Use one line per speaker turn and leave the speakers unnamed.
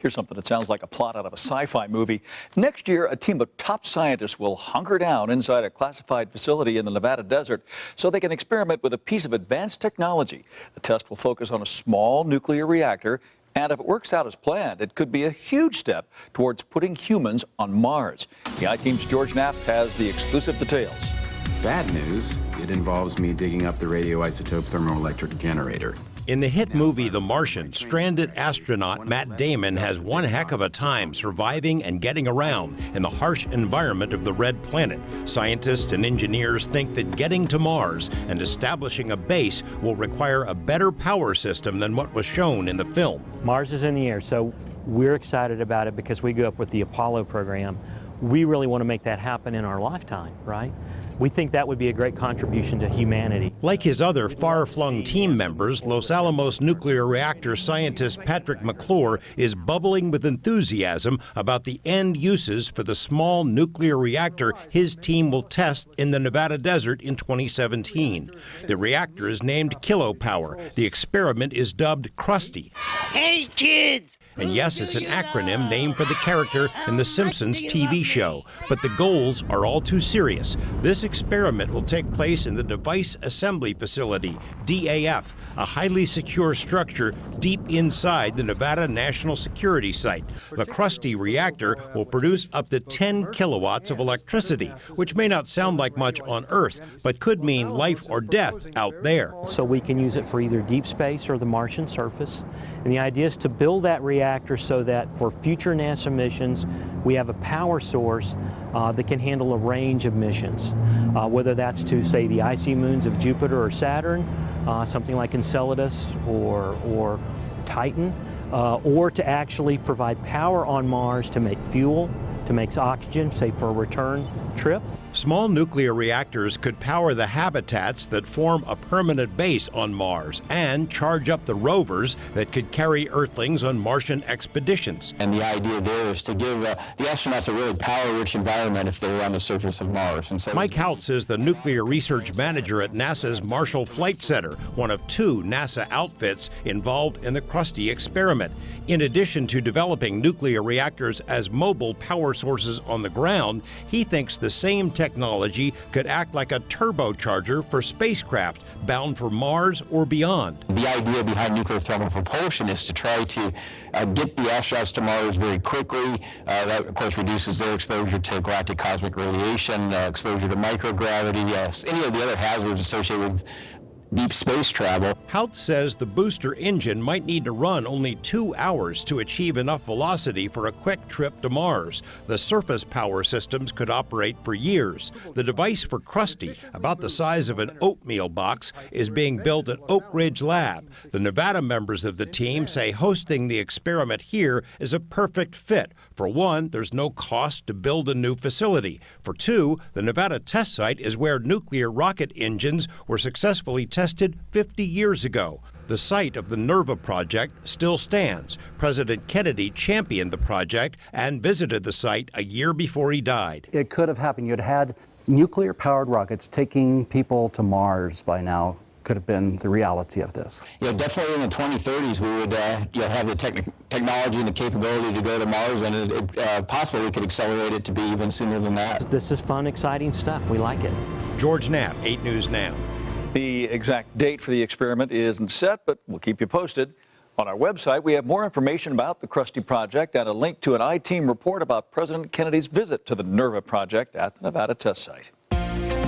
Here's something that sounds like a plot out of a sci-fi movie. Next year, a team of top scientists will hunker down inside a classified facility in the Nevada desert so they can experiment with a piece of advanced technology. The test will focus on a small nuclear reactor, and if it works out as planned, it could be a huge step towards putting humans on Mars. The I-Team's George Knapp has the exclusive details.
Bad news, it involves me digging up the radioisotope thermoelectric generator.
In the hit movie The Martian, stranded astronaut Matt Damon has one heck of a time surviving and getting around in the harsh environment of the Red Planet. Scientists and engineers think that getting to Mars and establishing a base will require a better power system than what was shown in the film.
Mars is in the air, so we're excited about it because we grew up with the Apollo program. We really want to make that happen in our lifetime, right? We think that would be a great contribution to humanity.
Like his other far-flung team members, Los Alamos nuclear reactor scientist Patrick McClure is bubbling with enthusiasm about the end uses for the small nuclear reactor his team will test in the Nevada desert in 2017. The reactor is named Kilopower. The experiment is dubbed Krusty.
Hey, kids!
And yes, it's an acronym named for the character in The Simpsons TV show. But the goals are all too serious. This experiment will take place in the Device Assembly Facility, DAF, a highly secure structure deep inside the Nevada National Security Site. The Krusty reactor will produce up to 10 kilowatts of electricity, which may not sound like much on Earth, but could mean life or death out there.
So we can use it for either deep space or the Martian surface. And the idea is to build that reactor so that for future NASA missions, we have a power source that can handle a range of missions, whether that's to, say, the icy moons of Jupiter or Saturn, something like Enceladus or Titan, or to actually provide power on Mars to make fuel, to make oxygen, say, for a return trip.
Small nuclear reactors could power the habitats that form a permanent base on Mars and charge up the rovers that could carry Earthlings on Martian expeditions.
And the idea there is to give the astronauts a really power-rich environment if they were on the surface of Mars. And so
Mike Houtz is the nuclear research manager at NASA's Marshall Flight Center, one of two NASA outfits involved in the Krusty experiment. In addition to developing nuclear reactors as mobile power sources on the ground, he thinks the same technology could act like a turbocharger for spacecraft bound for Mars or beyond.
the idea behind nuclear thermal propulsion is to try to get the astronauts to Mars very quickly. That, of course, reduces their exposure to galactic cosmic radiation, exposure to microgravity, any of the other hazards associated with deep space travel.
Houtz says the booster engine might need to run only 2 hours to achieve enough velocity for a quick trip to Mars. The surface power systems could operate for years. The device for Krusty, about the size of an oatmeal box, is being built at Oak Ridge Lab. The Nevada members of the team say hosting the experiment here is a perfect fit. For one, there's no cost to build a new facility. For two, the Nevada test site is where nuclear rocket engines were successfully tested 50 years ago. The site of the NERVA project still stands. President Kennedy championed the project and visited the site a year before he died.
It could have happened. You'd had nuclear-powered rockets taking people to Mars by now. Could have been the reality of this.
Yeah, definitely in the 2030s we would have the technology and the capability to go to Mars, and it possibly we could accelerate it to be even sooner than that.
This is fun, exciting stuff. We like it.
George Knapp, 8 News Now.
The exact date for the experiment isn't set, but we'll keep you posted. On our website, we have more information about the Krusty project and a link to an I-Team report about President Kennedy's visit to the NERVA project at the Nevada test site.